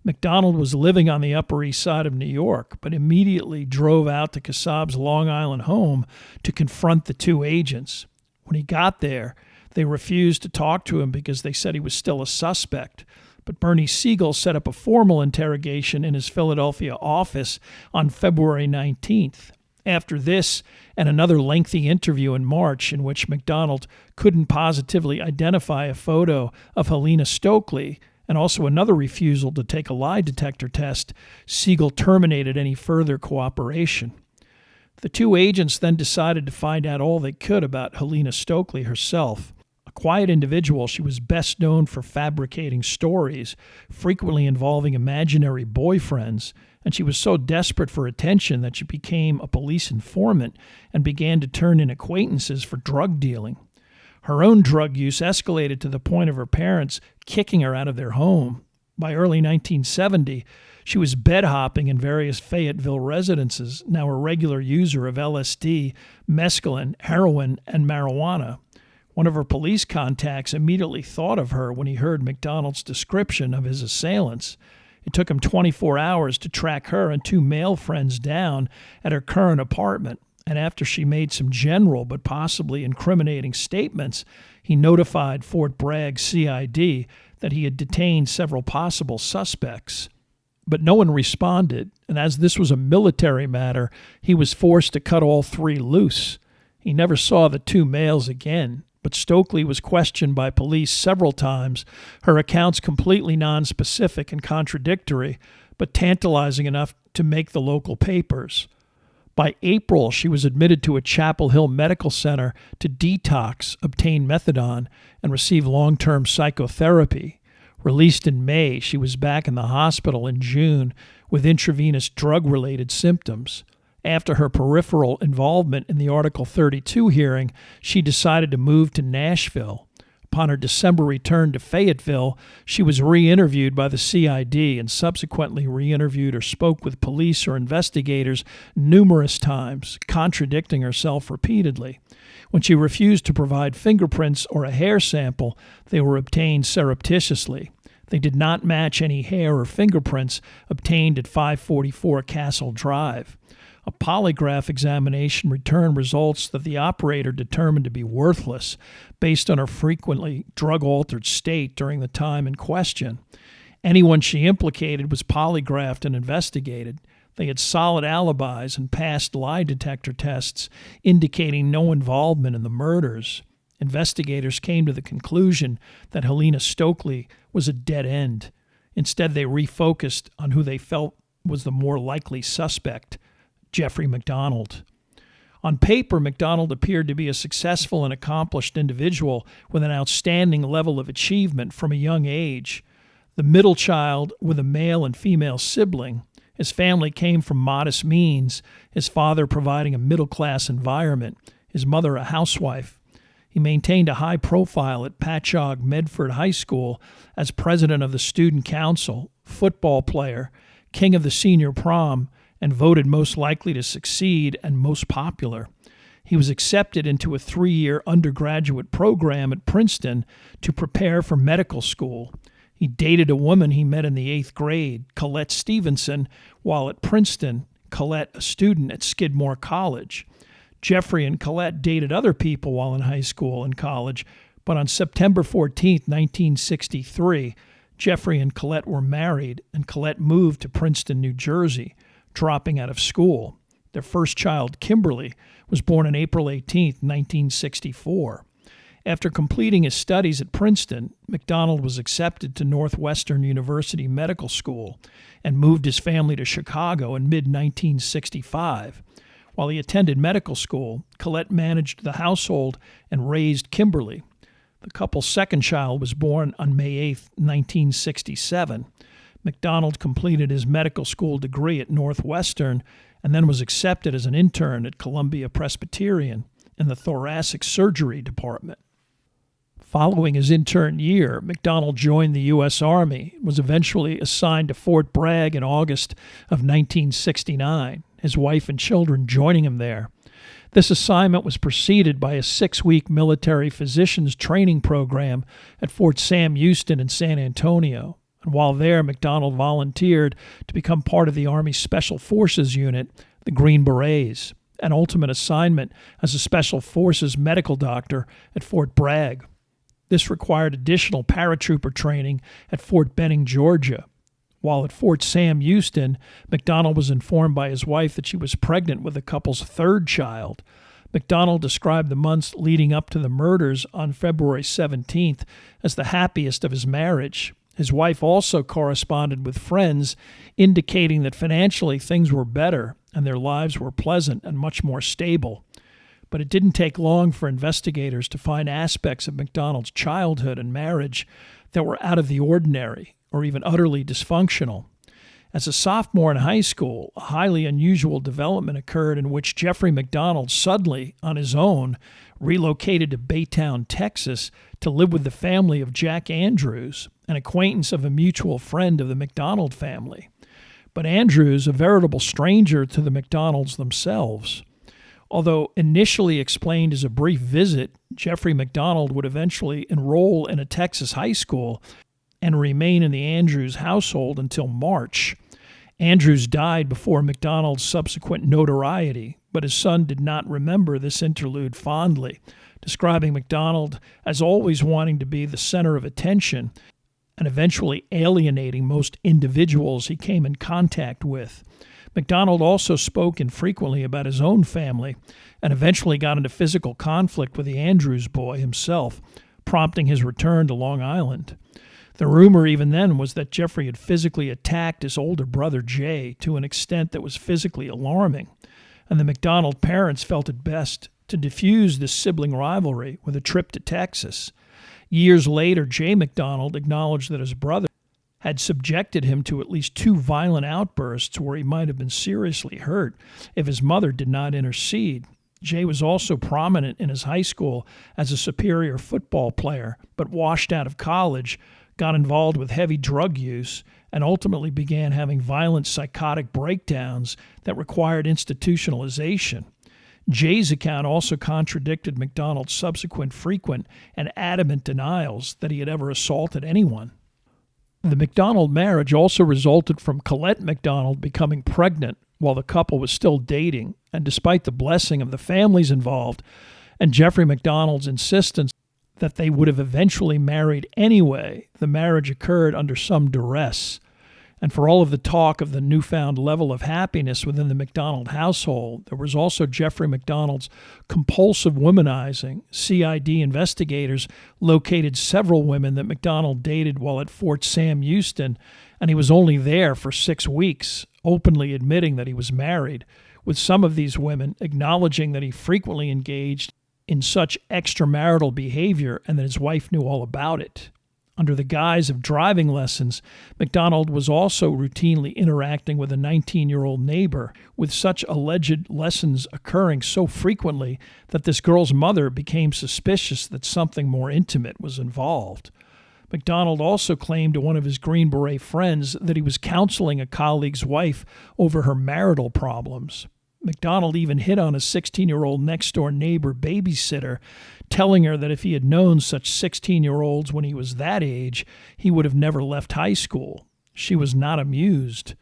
Macdonald was living on the Upper East Side of New York, but immediately drove out to Kassab's Long Island home to confront the 2 agents. When he got there, they refused to talk to him because they said he was still a suspect. But Bernie Siegel set up a formal interrogation in his Philadelphia office on February 19th. After this and another lengthy interview in March in which Macdonald couldn't positively identify a photo of Helena Stokely, and also another refusal to take a lie detector test, Siegel terminated any further cooperation. The 2 agents then decided to find out all they could about Helena Stokely herself. A quiet individual, she was best known for fabricating stories, frequently involving imaginary boyfriends, and she was so desperate for attention that she became a police informant and began to turn in acquaintances for drug dealing. Her own drug use escalated to the point of her parents kicking her out of their home. By early 1970, she was bed-hopping in various Fayetteville residences, now a regular user of LSD, mescaline, heroin, and marijuana. One of her police contacts immediately thought of her when he heard Macdonald's description of his assailants. It took him 24 hours to track her and 2 male friends down at her current apartment, and after she made some general but possibly incriminating statements, he notified Fort Bragg CID that he had detained several possible suspects. But no one responded, and as this was a military matter, he was forced to cut all 3 loose. He never saw the 2 males again, but Stokely was questioned by police several times, her accounts completely nonspecific and contradictory, but tantalizing enough to make the local papers. By April, she was admitted to a Chapel Hill Medical Center to detox, obtain methadone, and receive long-term psychotherapy. Released in May, she was back in the hospital in June with intravenous drug-related symptoms. After her peripheral involvement in the Article 32 hearing, she decided to move to Nashville. Upon her December return to Fayetteville, she was re-interviewed by the CID and subsequently re-interviewed or spoke with police or investigators numerous times, contradicting herself repeatedly. When she refused to provide fingerprints or a hair sample, they were obtained surreptitiously. They did not match any hair or fingerprints obtained at 544 Castle Drive. A polygraph examination returned results that the operator determined to be worthless based on her frequently drug-altered state during the time in question. Anyone she implicated was polygraphed and investigated. They had solid alibis and passed lie detector tests indicating no involvement in the murders. Investigators came to the conclusion that Helena Stokely was a dead end. Instead, they refocused on who they felt was the more likely suspect, Jeffrey Macdonald. On paper, Macdonald appeared to be a successful and accomplished individual with an outstanding level of achievement from a young age. The middle child with a male and female sibling, his family came from modest means, his father providing a middle-class environment, his mother a housewife. He maintained a high profile at Patchogue Medford High School as president of the student council, football player, king of the senior prom, and voted most likely to succeed and most popular. He was accepted into a 3-year undergraduate program at Princeton to prepare for medical school. He dated a woman he met in the 8th grade, Colette Stevenson, while at Princeton, Colette a student at Skidmore College. Jeffrey and Colette dated other people while in high school and college, but on September 14, 1963, Jeffrey and Colette were married, and Colette moved to Princeton, New Jersey, dropping out of school. Their first child, Kimberly, was born on April 18, 1964. After completing his studies at Princeton, Macdonald was accepted to Northwestern University Medical School and moved his family to Chicago in mid-1965. While he attended medical school, Colette managed the household and raised Kimberly. The couple's second child was born on May 8, 1967. Macdonald completed his medical school degree at Northwestern and then was accepted as an intern at Columbia Presbyterian in the thoracic surgery department. Following his intern year, Macdonald joined the U.S. Army and was eventually assigned to Fort Bragg in August of 1969, his wife and children joining him there. This assignment was preceded by a 6-week military physicians training program at Fort Sam Houston in San Antonio. And while there, Macdonald volunteered to become part of the Army Special Forces Unit, the Green Berets, an ultimate assignment as a Special Forces medical doctor at Fort Bragg. This required additional paratrooper training at Fort Benning, Georgia. While at Fort Sam Houston, Macdonald was informed by his wife that she was pregnant with the couple's third child. Macdonald described the months leading up to the murders on February 17th as the happiest of his marriage. His wife also corresponded with friends, indicating that financially things were better and their lives were pleasant and much more stable. But it didn't take long for investigators to find aspects of Macdonald's childhood and marriage that were out of the ordinary or even utterly dysfunctional. As a sophomore in high school, a highly unusual development occurred in which Jeffrey Macdonald suddenly, on his own, relocated to Baytown, Texas, to live with the family of Jack Andrews, an acquaintance of a mutual friend of the Macdonald family. But Andrews, a veritable stranger to the Macdonalds themselves. Although initially explained as a brief visit, Jeffrey Macdonald would eventually enroll in a Texas high school and remain in the Andrews household until March. Andrews died before Macdonald's subsequent notoriety, but his son did not remember this interlude fondly, describing Macdonald as always wanting to be the center of attention and eventually alienating most individuals he came in contact with. Macdonald also spoke infrequently about his own family and eventually got into physical conflict with the Andrews boy himself, prompting his return to Long Island. The rumor even then was that Jeffrey had physically attacked his older brother Jay to an extent that was physically alarming, and the Macdonald parents felt it best to diffuse this sibling rivalry with a trip to Texas. Years later, Jay Macdonald acknowledged that his brother had subjected him to at least 2 violent outbursts where he might have been seriously hurt if his mother did not intercede. Jay was also prominent in his high school as a superior football player, but washed out of college, got involved with heavy drug use, and ultimately began having violent psychotic breakdowns that required institutionalization. Jay's account also contradicted Macdonald's subsequent frequent and adamant denials that he had ever assaulted anyone. The Macdonald marriage also resulted from Colette Macdonald becoming pregnant while the couple was still dating, and despite the blessing of the families involved and Jeffrey Macdonald's insistence that they would have eventually married anyway, the marriage occurred under some duress. And for all of the talk of the newfound level of happiness within the Macdonald household, there was also Jeffrey Macdonald's compulsive womanizing. CID investigators located several women that Macdonald dated while at Fort Sam Houston, and he was only there for 6 weeks, openly admitting that he was married, with some of these women acknowledging that he frequently engaged in such extramarital behavior and that his wife knew all about it. Under the guise of driving lessons, Macdonald was also routinely interacting with a 19-year-old neighbor, with such alleged lessons occurring so frequently that this girl's mother became suspicious that something more intimate was involved. Macdonald also claimed to one of his Green Beret friends that he was counseling a colleague's wife over her marital problems. Macdonald even hit on a 16-year-old next-door neighbor babysitter, telling her that if he had known such 16-year-olds when he was that age, he would have never left high school. She was not amused.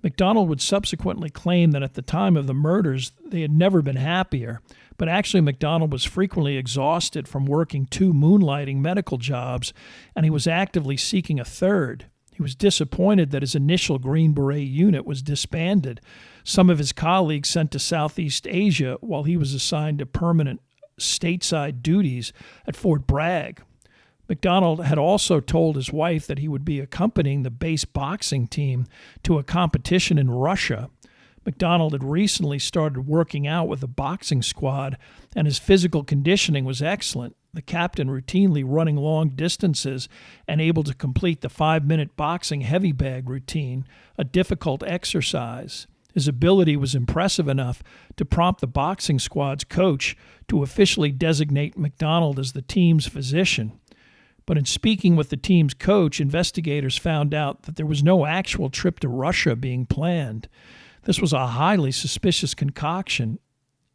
Macdonald would subsequently claim that at the time of the murders, they had never been happier, but actually Macdonald was frequently exhausted from working 2 moonlighting medical jobs, and he was actively seeking a third. He was disappointed that his initial Green Beret unit was disbanded. Some of his colleagues sent to Southeast Asia while he was assigned to permanent stateside duties at Fort Bragg. Macdonald had also told his wife that he would be accompanying the base boxing team to a competition in Russia. Macdonald had recently started working out with the boxing squad, and his physical conditioning was excellent, the captain routinely running long distances and able to complete the 5-minute boxing heavy bag routine, a difficult exercise. His ability was impressive enough to prompt the boxing squad's coach to officially designate Macdonald as the team's physician. But in speaking with the team's coach, investigators found out that there was no actual trip to Russia being planned. This was a highly suspicious concoction,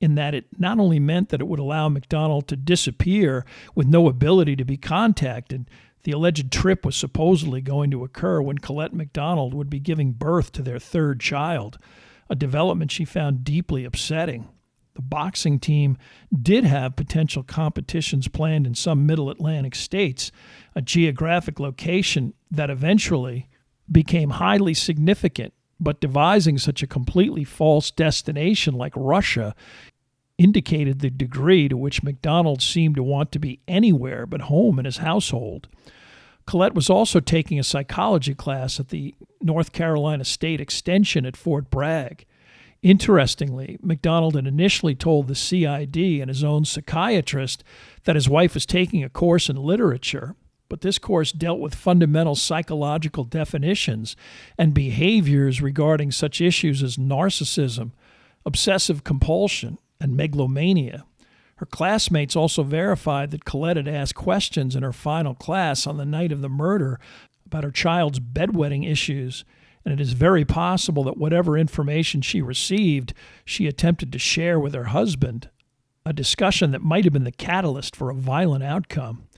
in that it not only meant that it would allow Macdonald to disappear with no ability to be contacted. The alleged trip was supposedly going to occur when Colette Macdonald would be giving birth to their 3rd child, a development she found deeply upsetting. The boxing team did have potential competitions planned in some Middle Atlantic states, a geographic location that eventually became highly significant, but devising such a completely false destination like Russia indicated the degree to which Macdonald seemed to want to be anywhere but home in his household. Colette was also taking a psychology class at the North Carolina State Extension at Fort Bragg. Interestingly, Macdonald had initially told the CID and his own psychiatrist that his wife was taking a course in literature, but this course dealt with fundamental psychological definitions and behaviors regarding such issues as narcissism, obsessive compulsion, and megalomania. Her classmates also verified that Colette had asked questions in her final class on the night of the murder about her child's bedwetting issues, and it is very possible that whatever information she received, she attempted to share with her husband, a discussion that might have been the catalyst for a violent outcome.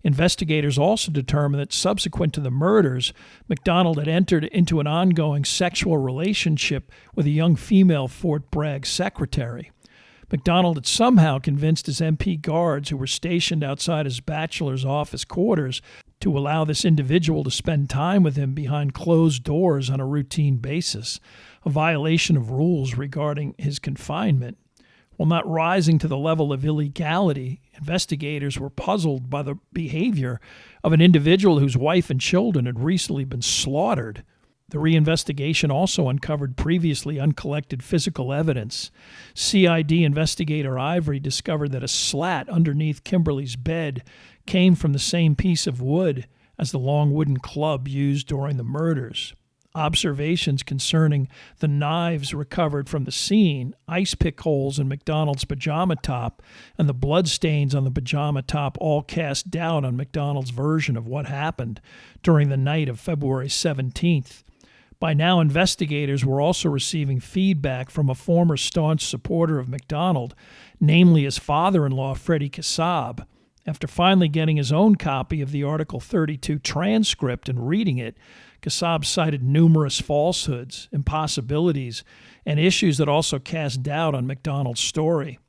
Investigators also determined that subsequent to the murders, Macdonald had entered into an ongoing sexual relationship with a young female Fort Bragg secretary. Macdonald had somehow convinced his MP guards who were stationed outside his bachelor's office quarters to allow this individual to spend time with him behind closed doors on a routine basis, a violation of rules regarding his confinement. While not rising to the level of illegality, investigators were puzzled by the behavior of an individual whose wife and children had recently been slaughtered. The reinvestigation also uncovered previously uncollected physical evidence. CID investigator Ivory discovered that a slat underneath Kimberly's bed came from the same piece of wood as the long wooden club used during the murders. observations concerning the knives recovered from the scene, ice pick holes in Macdonald's pajama top, and the bloodstains on the pajama top all cast doubt on Macdonald's version of what happened during the night of February 17th. By now, investigators were also receiving feedback from a former staunch supporter of Macdonald, namely his father-in-law, Freddie Kassab. After finally getting his own copy of the Article 32 transcript and reading it, Kassab cited numerous falsehoods, impossibilities, and issues that also cast doubt on Macdonald's story.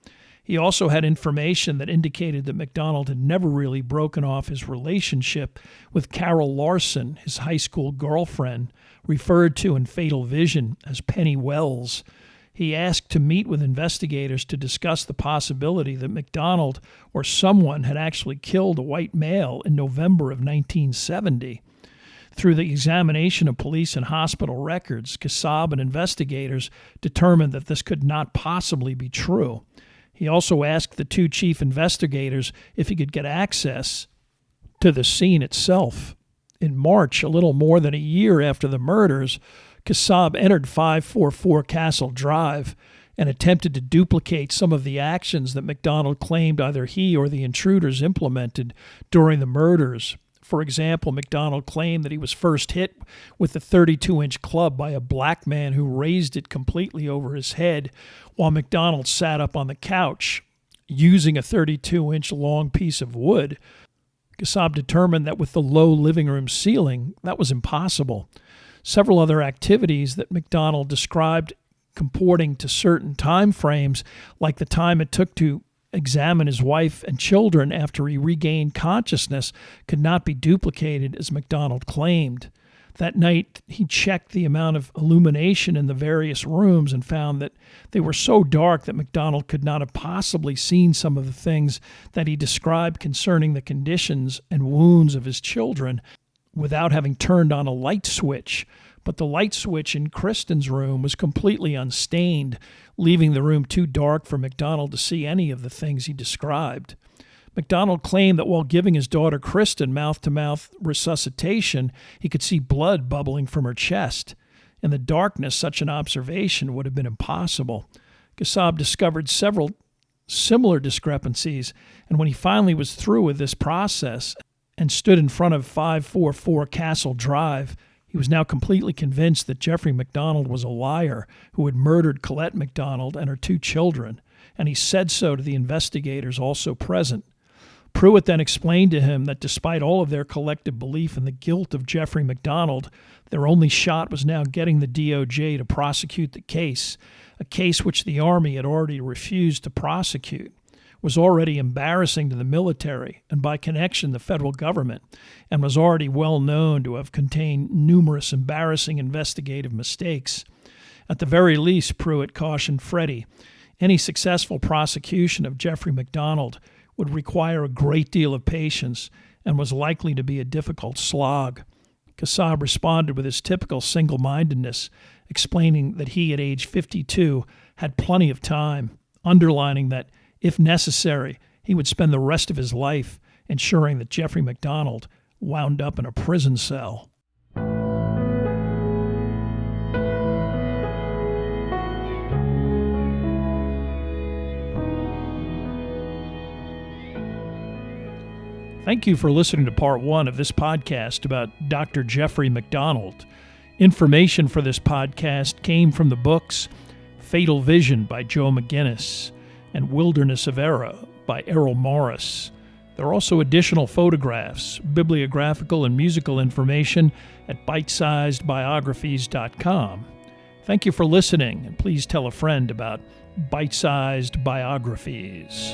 He also had information that indicated that Macdonald had never really broken off his relationship with Carol Larson, his high school girlfriend, referred to in Fatal Vision as Penny Wells. He asked to meet with investigators to discuss the possibility that Macdonald or someone had actually killed a white male in November of 1970. Through the examination of police and hospital records, Kassab and investigators determined that this could not possibly be true. He also asked the two chief investigators if he could get access to the scene itself. In March, a little more than a year after the murders, Kassab entered 544 Castle Drive and attempted to duplicate some of the actions that Macdonald claimed either he or the intruders implemented during the murders. For example, Macdonald claimed that he was first hit with a 32-inch club by a black man who raised it completely over his head while Macdonald sat up on the couch. Using a 32-inch long piece of wood, Kassab determined that with the low living room ceiling, that was impossible. Several other activities that Macdonald described comporting to certain time frames, like the time it took to examine his wife and children after he regained consciousness, could not be duplicated as Macdonald claimed. That night, he checked the amount of illumination in the various rooms and found that they were so dark that Macdonald could not have possibly seen some of the things that he described concerning the conditions and wounds of his children without having turned on a light switch. But the light switch in Kristen's room was completely unstained, leaving the room too dark for Macdonald to see any of the things he described. Macdonald claimed that while giving his daughter Kristen mouth-to-mouth resuscitation, he could see blood bubbling from her chest. In the darkness, such an observation would have been impossible. Kassab discovered several similar discrepancies, and when he finally was through with this process and stood in front of 544 Castle Drive, he was now completely convinced that Jeffrey Macdonald was a liar who had murdered Colette Macdonald and her two children, and he said so to the investigators also present. Pruitt then explained to him that despite all of their collective belief in the guilt of Jeffrey Macdonald, their only shot was now getting the DOJ to prosecute the case, a case which the Army had already refused to prosecute, was already embarrassing to the military and by connection the federal government, and was already well known to have contained numerous embarrassing investigative mistakes. At the very least, Pruitt cautioned Freddie, any successful prosecution of Jeffrey Macdonald would require a great deal of patience and was likely to be a difficult slog. Kassab responded with his typical single-mindedness, explaining that he, at age 52, had plenty of time, underlining that, if necessary, he would spend the rest of his life ensuring that Jeffrey Macdonald wound up in a prison cell. Thank you for listening to part one of this podcast about Dr. Jeffrey Macdonald. Information for this podcast came from the books Fatal Vision by Joe McGinnis and Wilderness of Error by Errol Morris. There are also additional photographs, bibliographical, and musical information at bitesizedbiographies.com. Thank you for listening, and please tell a friend about Bite-Sized Biographies.